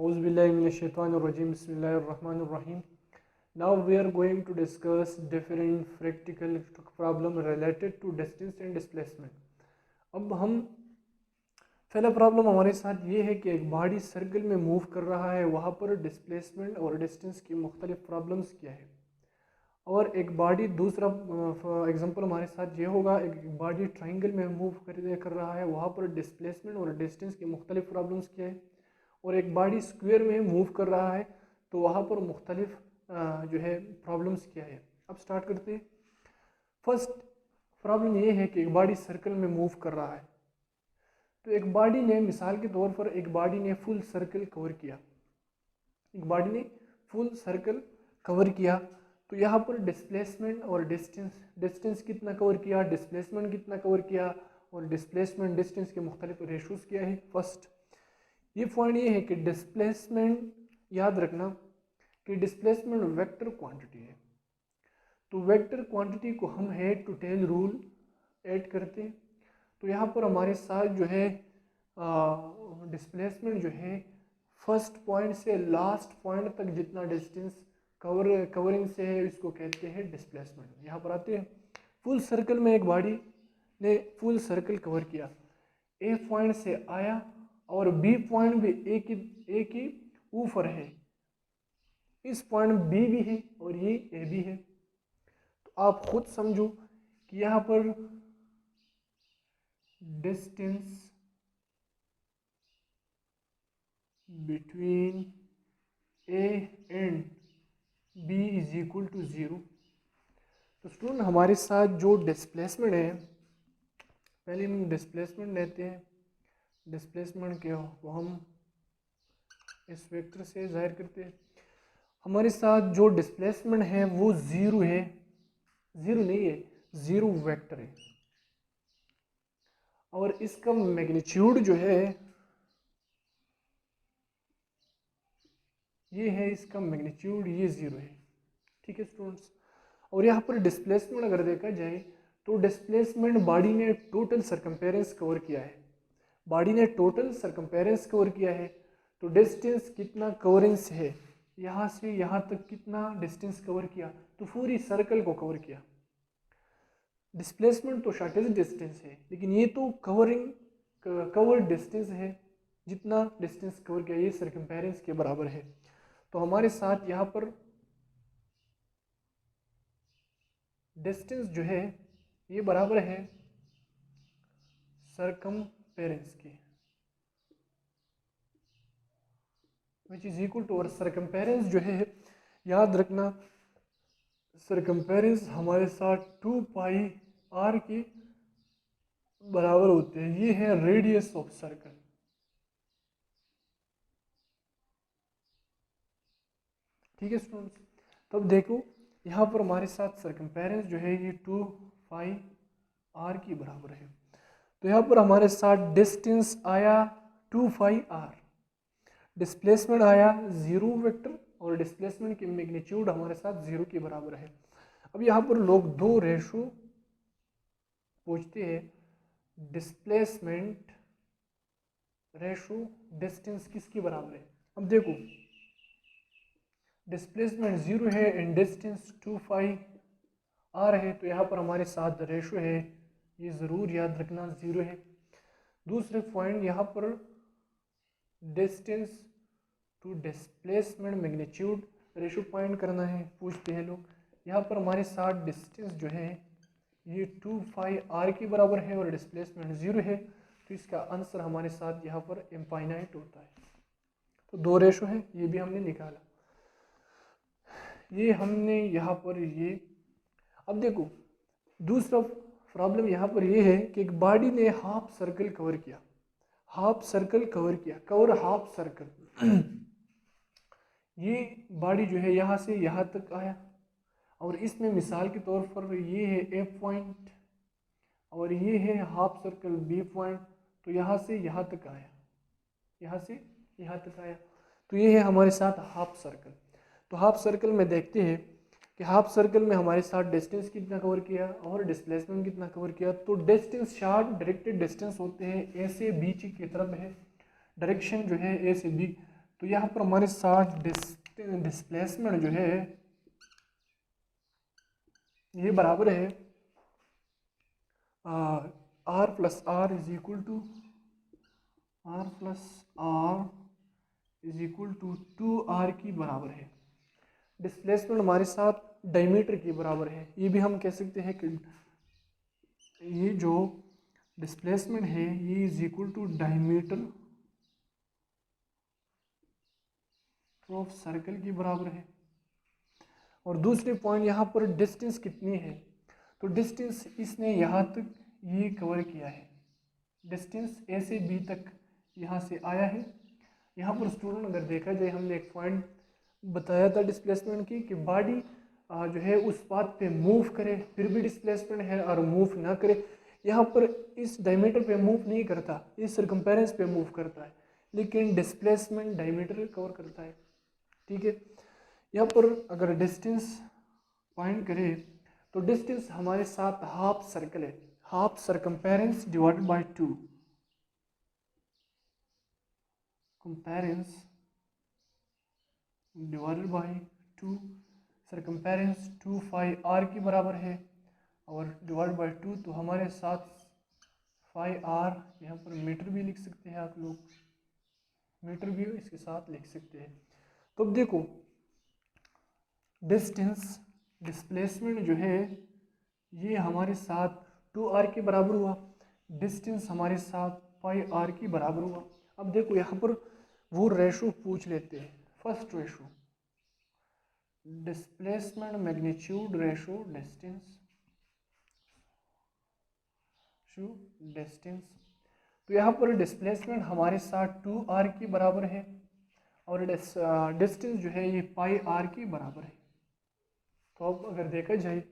Auzubillahiminash-shaytanir-rajim. Bismillahir-rahmanir-rahim. Now we are going to discuss different practical problem related to distance and displacement. अब हम पहला problem हमारे साथ ये है कि एक बॉडी सर्कल में मूव कर रहा है, वहाँ पर डिस्प्लेसमेंट और डिस्टेंस की मुख्तलिफ प्रॉब्लम्स क्या है। और एक बॉडी दूसरा एग्जांपल हमारे साथ ये होगा, एक बॉडी ट्राइंगल में मूव कर रहा है, वहाँ पर डिस्प्लेसमेंट और डिस्टेंस की मुख्तलिफ प्रॉब्लम्स क्या है। और एक बॉडी स्क्वायर में मूव कर रहा है तो वहाँ पर मुख्तलिफ जो है प्रॉब्लम्स क्या है। अब स्टार्ट करते हैं। फर्स्ट प्रॉब्लम ये है कि एक बॉडी सर्कल में मूव कर रहा है, तो एक बॉडी ने मिसाल के तौर पर एक बॉडी ने फुल सर्कल कवर किया, एक बॉडी ने फुल सर्कल कवर किया, तो यहाँ पर डिस्प्लेसमेंट और डिस्टेंस कितना कवर किया, डिस्प्लेसमेंट कितना कवर किया और डिस्प्लेसमेंट डिस्टेंस के मुख्तलिफ रेशोज़ क्या है। फर्स्ट ये पॉइंट ये है कि डिस्प्लेसमेंट, याद रखना कि डिस्प्लेसमेंट वेक्टर क्वांटिटी है, तो वेक्टर क्वांटिटी को हम head to tail rule add करते हैं। तो यहाँ पर हमारे साथ जो है डिस्प्लेसमेंट जो है फर्स्ट पॉइंट से लास्ट पॉइंट तक जितना डिस्टेंस कवरिंग से है इसको कहते हैं डिस्प्लेसमेंट। यहाँ पर आते हैं, फुल सर्कल में एक बॉडी ने फुल सर्कल कवर किया, ए पॉइंट से आया और बी पॉइंट भी एक ही ऊपर है, इस पॉइंट बी भी है और ये ए भी है। तो आप खुद समझो कि यहाँ पर distance between A and B is equal to 0। तो स्टूडेंट हमारे साथ जो डिस्प्लेसमेंट है, पहले हम डिस्प्लेसमेंट लेते हैं। डिस्प्लेसमेंट क्या हो वो हम इस वेक्टर से जाहिर करते हैं। हमारे साथ जो डिस्प्लेसमेंट है वो 0 है, 0 नहीं है, 0 वेक्टर है और इसका मैग्नीट्यूड जो है ये है, इसका मैग्नीट्यूड ये 0 है। ठीक है स्टूडेंट्स। और यहाँ पर डिस्प्लेसमेंट अगर देखा जाए तो डिस्प्लेसमेंट बॉडी ने टोटल सरकमफेरेंस कवर किया है, बॉडी ने टोटल सरकमफेरेंस कवर किया है, तो डिस्टेंस कितना कवरेंस है, यहाँ से यहाँ तक कितना डिस्टेंस कवर किया, तो पूरी सर्कल को कवर किया। डिस्प्लेसमेंट तो शॉर्टेस्ट डिस्टेंस है, लेकिन ये तो कवर डिस्टेंस है, जितना डिस्टेंस कवर किया ये सरकमफेरेंस के बराबर है। तो हमारे साथ यहाँ पर डिस्टेंस जो है ये बराबर है सरकमफेरेंस के, विच इज इक्वल टू, और सरकमफेरेंस जो है याद रखना सरकमफेरेंस हमारे साथ 2 पाई आर के बराबर होते हैं। ये है रेडियस ऑफ सर्कल। ठीक है स्टूडेंट्स। तब देखो यहाँ पर हमारे साथ सरकमफेरेंस जो है ये 2 पाई आर के बराबर है, तो यहाँ पर हमारे साथ डिस्टेंस आया 2 पाई आर, डिस्प्लेसमेंट आया 0 वेक्टर और डिस्प्लेसमेंट की मैग्नीट्यूड हमारे साथ 0 के बराबर है। अब यहाँ पर लोग दो रेशो पूछते हैं, डिस्प्लेसमेंट रेशो डिस्टेंस किसके बराबर है। अब देखो डिस्प्लेसमेंट 0 है एंड डिस्टेंस 2 पाई आर है, तो यहाँ पर हमारे साथ रेशो है ये ज़रूर याद रखना 0 है। दूसरे पॉइंट यहाँ पर distance to displacement magnitude ratio point करना है, पूछते हैं लोग। यहाँ पर हमारे साथ डिस्टेंस जो है ये 2 पाई आर के बराबर है और डिस्प्लेसमेंट 0 है, तो इसका आंसर हमारे साथ यहाँ पर इनफाइनाइट होता है। तो दो रेशो है, ये भी हमने निकाला, ये हमने यहाँ पर ये। अब देखो दूसरा प्रॉब्लम यहाँ पर ये है कि एक बॉडी ने हाफ सर्कल कवर किया, हाफ सर्कल कवर किया, कवर हाफ सर्कल। ये बॉडी जो है यहाँ से यहाँ तक आया और इसमें मिसाल के तौर पर ये है ए पॉइंट और ये है हाफ सर्कल बी पॉइंट, तो यहाँ से यहाँ तक आया, यहाँ से यहाँ तक आया, तो ये है हमारे साथ हाफ सर्कल। तो हाफ सर्कल में देखते हैं कि हाफ सर्कल में हमारे साथ डिस्टेंस कितना कवर किया और डिस्प्लेसमेंट कितना कवर किया। तो डिस्टेंस शार्ट डायरेक्टेड डिस्टेंस होते हैं, ए से बी की तरफ है, डायरेक्शन जो है ए से बी, तो यहाँ पर हमारे साथ डिस्प्लेसमेंट जो है ये बराबर है r plus r is equal to two r की बराबर है। डिस्प्लेसमेंट हमारे साथ डायमीटर की बराबर है। ये भी हम कह सकते हैं कि ये जो डिस्प्लेसमेंट है ये is equal to diameter of circle की बराबर है। और दूसरे पॉइंट यहाँ पर डिस्टेंस कितनी है, तो डिस्टेंस इसने यहाँ तक ये कवर किया है, डिस्टेंस ए से बी तक यहाँ से आया है। यहाँ पर स्टूडेंट अगर देखा जाए, हमने एक पॉइंट बताया था डिस्प्लेसमेंट की कि बॉडी जो है उस पाथ पे मूव करे फिर भी डिस्प्लेसमेंट है, और मूव ना करे। यहाँ पर इस डायमीटर पे मूव नहीं करता, इस सरकमफेरेंस पे मूव करता है, लेकिन डिस्प्लेसमेंट डायमीटर कवर करता है। ठीक है, यहाँ पर अगर डिस्टेंस फाइंड करें तो डिस्टेंस हमारे साथ हाफ सर्कल है, half circumference divided by 2, circumference divided by 2, circumference 2 pi r की बराबर है, और डिवाइड बाय 2 तो हमारे साथ फाई आर, यहाँ पर मीटर भी लिख सकते हैं आप लोग, मीटर भी इसके साथ लिख सकते हैं। तो अब देखो डिस्टेंस डिस्प्लेसमेंट जो है ये हमारे साथ 2r के बराबर हुआ, डिस्टेंस हमारे साथ पाई आर की बराबर हुआ। अब देखो यहाँ पर वो रेशो पूछ लेते हैं, first ratio displacement magnitude ratio distance. तो यहाँ पर डिस्प्लेसमेंट हमारे साथ 2r के बराबर है, और डिस्टेंस जो है ये पाई आर के बराबर है। तो अब अगर देखा जाए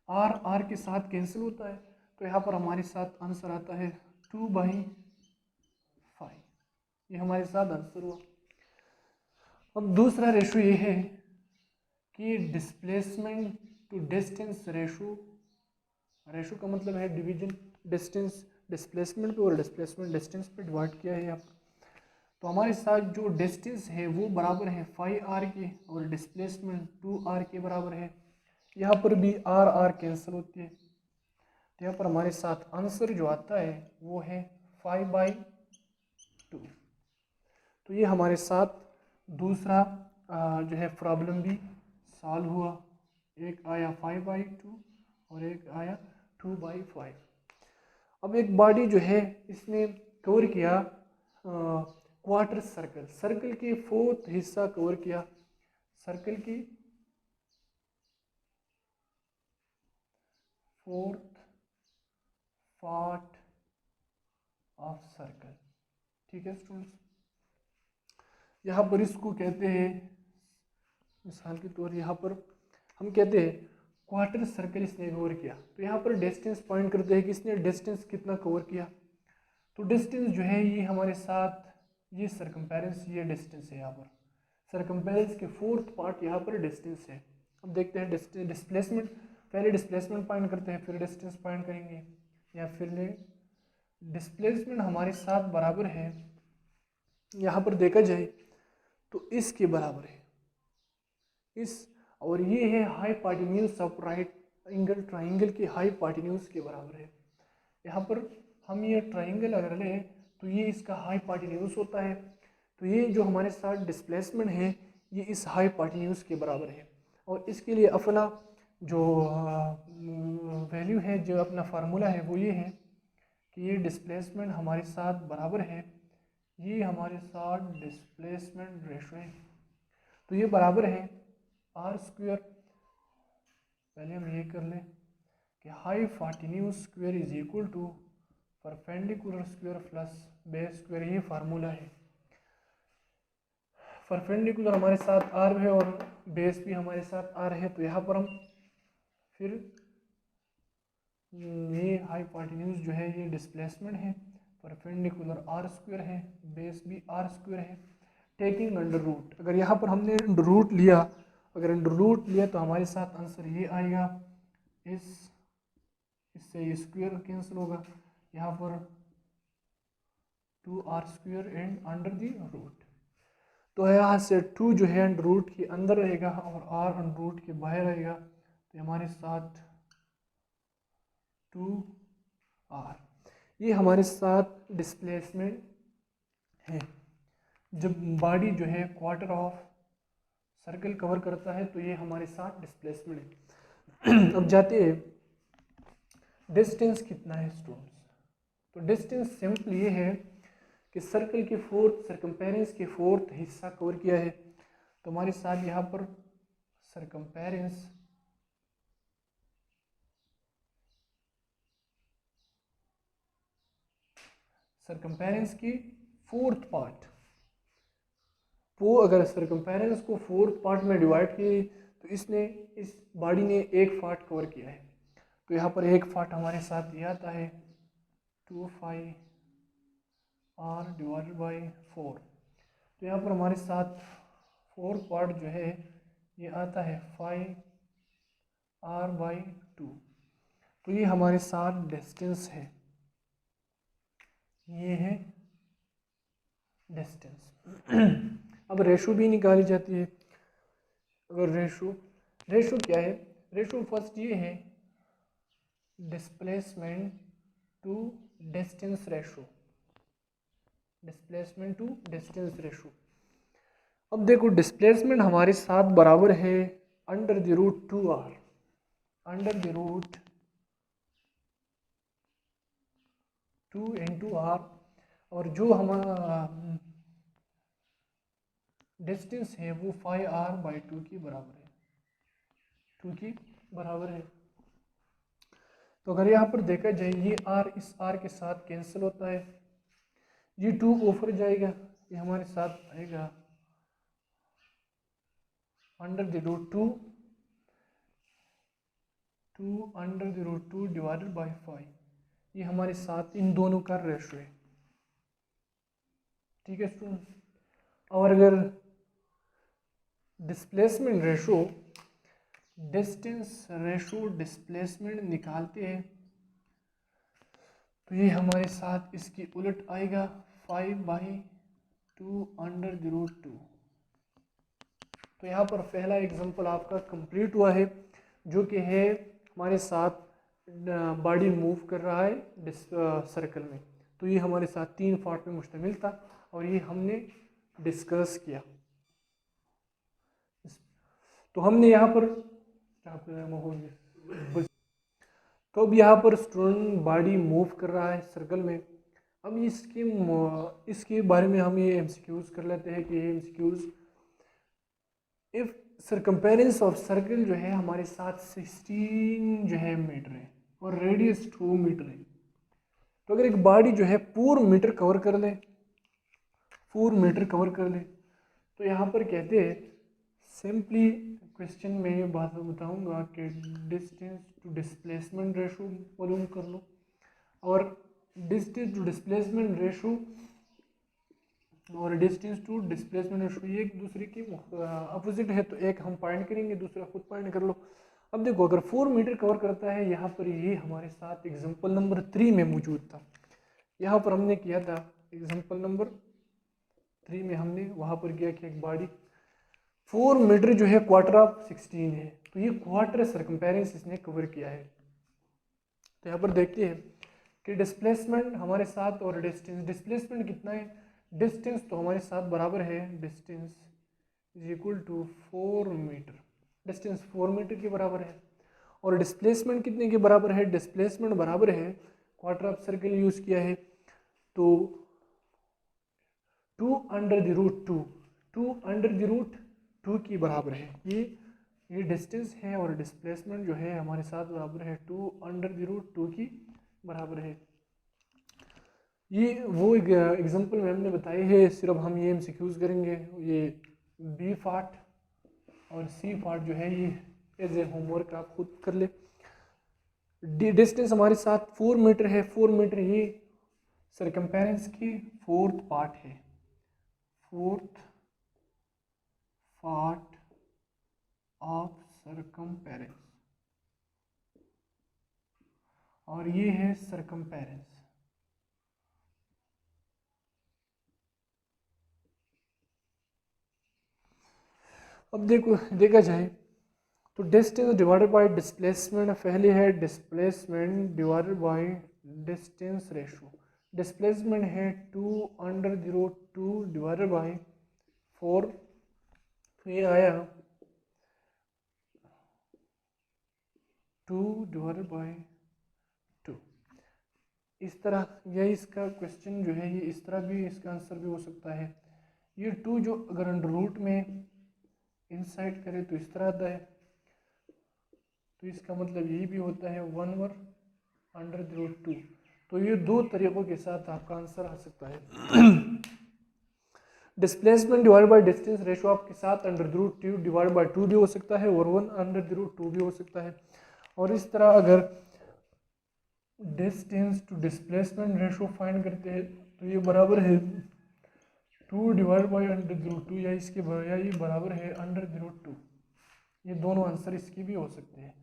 आर आर के साथ कैंसिल होता है, तो यहाँ पर हमारे साथ आंसर आता है 2/5, ये हमारे साथ आंसर हुआ। अब दूसरा रेशो ये है कि displacement to distance ratio, ratio का मतलब है डिवीजन, डिस्टेंस डिस्प्लेसमेंट पे और डिस्प्लेसमेंट डिस्टेंस पे डिवाइड किया है यहाँ पर। तो हमारे साथ जो डिस्टेंस है वो बराबर है 5r के, और डिस्प्लेसमेंट 2r के बराबर है। यहाँ पर भी आर आर कैंसिल होती है, तो यहाँ पर हमारे साथ आंसर जो आता है वो है 5/2। तो ये हमारे साथ दूसरा जो है प्रॉब्लम भी सॉल्व हुआ, एक आया 5/2 और एक आया 2/5। अब एक बॉडी जो है इसने कवर किया क्वार्टर सर्कल, सर्कल की फोर्थ हिस्सा कवर किया, सर्कल की फोर्थ पार्ट ऑफ सर्कल। ठीक है स्टूडेंट्स, यहाँ पर इसको कहते हैं, मिसाल के तौर यहाँ पर हम कहते हैं क्वार्टर सर्कल इसने कवर किया। तो यहाँ पर डिस्टेंस पॉइंट करते हैं कि इसने डिस्टेंस कितना कवर किया। तो डिस्टेंस जो है ये हमारे साथ ये सरकमफेरेंस, ये डिस्टेंस है, यहाँ पर सरकमफेरेंस के फोर्थ पार्ट यहाँ पर डिस्टेंस है। अब देखते हैं डिस्प्लेसमेंट, पहले डिस्प्लेसमेंट पॉइंट करते हैं फिर डिस्टेंस पॉइंट करेंगे, या फिर डिस्प्लेसमेंट हमारे साथ बराबर है, यहाँ पर देखा जाए तो इसके बराबर है इस, और ये है hypotenuse of right angle triangle की हाइपोटेन्यूज के बराबर है। यहाँ पर हम ये ट्राइंगल अगर लें तो ये इसका हाइपोटेन्यूज होता है, तो ये जो हमारे साथ डिस्प्लेसमेंट है ये इस हाइपोटेन्यूज के बराबर है। और इसके लिए अपना जो वैल्यू है, जो अपना फार्मूला है वो ये है कि ये डिस्प्लेसमेंट हमारे साथ बराबर है, ये हमारे साथ डिस्प्लेसमेंट रेशो है, तो ये बराबर है आर स्क्वायर। पहले हम ये कर लें कि hypotenuse square is equal to perpendicular square plus base square, ये फार्मूला है। परपेंडिकुलर हमारे साथ आर है और बेस भी हमारे साथ आर है, तो यहाँ पर हम फिर ये हाइपोटेन्यूज जो है ये डिस्प्लेसमेंट है, परपेंडिकुलर आर स्क्वायर है, बेस भी आर स्क्वायर है, टेकिंग अंडर रूट। अगर यहाँ पर हमने अंडर रूट लिया, अगर अंडर रूट लिया तो हमारे साथ आंसर ये आएगा, इससे ये स्क्वायर कैंसिल होगा, यहाँ पर 2r square and under the root. तो यहाँ से 2 जो है अंडर रूट के अंदर रहेगा और r अंडर रूट के बाहर रहेगा, तो हमारे साथ 2r, ये हमारे साथ डिस्प्लेसमेंट है। जब बॉडी जो है क्वार्टर ऑफ सर्कल कवर करता है तो ये हमारे साथ डिस्प्लेसमेंट है। अब जाते हैं डिस्टेंस कितना है स्टूडेंट्स। तो डिस्टेंस सिंपल ये है कि सर्कल के फोर्थ सरकमपेरेंस के फोर्थ हिस्सा कवर किया है, तो हमारे साथ यहाँ पर सरकमपेरेंस की फोर्थ पार्ट, वो अगर सरकमपेरेंस को फोर्थ पार्ट में डिवाइड किए तो इसने इस बॉडी ने एक पार्ट कवर किया है, तो यहाँ पर एक पार्ट हमारे साथ ये आता है 2πr डिवाइडेड बाई 4। तो यहाँ पर हमारे साथ फोर्थ पार्ट जो है ये आता है 5r/2। तो ये हमारे साथ डिस्टेंस है, ये है डिस्टेंस। अब रेशो भी निकाली जाती है। अगर रेशो क्या है, रेशो फर्स्ट ये है displacement to distance ratio, displacement to distance ratio. अब देखो डिस्प्लेसमेंट हमारे साथ बराबर है under the root 2r, under the root 2 into r, और जो हमारा डिस्टेंस है वो 5r/2 की बराबर है, 2 की बराबर है। तो अगर यहाँ पर देखा जाए ये r इस r के साथ कैंसिल होता है, ये 2 ऊपर जाएगा, ये हमारे साथ आएगा under the root 2 under the root 2 divided by 5, ये हमारे साथ इन दोनों का रेशो है। ठीक है स्टूडेंट। और अगर displacement ratio distance ratio displacement निकालते हैं तो ये हमारे साथ इसकी उलट आएगा 5/2 अंडर द रूट 2। तो यहाँ पर पहला एग्जांपल आपका कंप्लीट हुआ है, जो कि है हमारे साथ बॉडी मूव कर रहा है सर्कल में। तो ये हमारे साथ 3 पार्ट में मुश्तमिल था और ये हमने डिस्कस किया। तो हमने यहाँ पर तो अब यहाँ पर स्टूडेंट बॉडी मूव कर रहा है सर्कल में। अब इसके बारे में हम ये एमसीक्यूज कर लेते हैं कि ये एमसीक्यूज, इफ सरकमपेरेंस ऑफ सर्कल जो है हमारे साथ 16 जो है मीटर है और रेडियस 2 मीटर है, तो अगर एक बॉडी जो है पूरा मीटर कवर कर ले, तो यहाँ पर कहते हैं सिंपली क्वेश्चन में ये बात बताऊंगा कि डिस्टेंस टू डिस्प्लेसमेंट रेशो मालूम कर लो, और डिस्टेंस टू डिस्प्लेसमेंट रेशो और डिस्टेंस टू डिस्प्लेसमेंट रेशो ये एक दूसरे की अपोजिट है, तो एक हम पॉइंट करेंगे, दूसरा खुद पॉइंट कर लो। अब देखो अगर 4 मीटर कवर करता है, यहाँ पर ये हमारे साथ एग्जांपल नंबर 3 में मौजूद था, यहाँ पर हमने किया था एग्जांपल नंबर 3 में हमने वहाँ पर किया कि एक बॉडी 4 मीटर जो है क्वार्टर ऑफ 16 है, तो ये क्वार्टर सरकमपेरेंस इसने कवर किया है। तो यहाँ पर देखते हैं कि डिस्प्लेसमेंट हमारे साथ और डिस्प्लेसमेंट कितना है, डिस्टेंस तो हमारे साथ बराबर है, distance is equal to 4 metre, distance 4 metre के बराबर है, और डिस्प्लेसमेंट कितने के बराबर है, डिस्प्लेसमेंट बराबर है क्वार्टर ऑफ सर्कल यूज़ किया है तो 2 under the root 2 under the root 2 की बराबर है। ये डिस्टेंस है और डिस्प्लेसमेंट जो है हमारे साथ बराबर है 2 अंडर द रूट 2 की बराबर है। ये वो एग्जांपल में हमने बताई है, सिर्फ हम ये एमसीक्यूज करेंगे। ये बी पार्ट और सी पार्ट जो है ये एज ए होमवर्क आप खुद कर ले। डिस्टेंस हमारे साथ 4 मीटर है, 4 मीटर ये सरकमपेरेंस की फोर्थ पार्ट है, फोर्थ पार्ट ऑफ सरकमपेरेंस, और ये है सरकमपेरेंस। अब देखा जाए तो डिस्टेंस डिवाइडेड बाय डिस्प्लेसमेंट, पहले है displacement divided by distance ratio. Displacement है 2/√2 डिवाइडेड बाय 4, तो ये आया 2 डिवाइडेड बाय 2। इस तरह यह इसका क्वेश्चन जो है ये इस तरह भी इसका आंसर भी हो सकता है। ये 2 जो अगर अंडर रूट में इनसाइड करें तो इस तरह आता है, तो इसका मतलब यही भी होता है 1/√2। तो ये दो तरीकों के साथ आपका आंसर आ सकता है। Displacement divide by distance ratio आपके साथ √2 डिवाइड बाय 2 भी हो सकता है और 1/√2 भी हो सकता है। और इस तरह अगर distance to displacement ratio find करते हैं तो ये बराबर है 2 डिवाइड बाय √2 या ये बराबर है √2। ये दोनों आंसर इसके भी हो सकते हैं।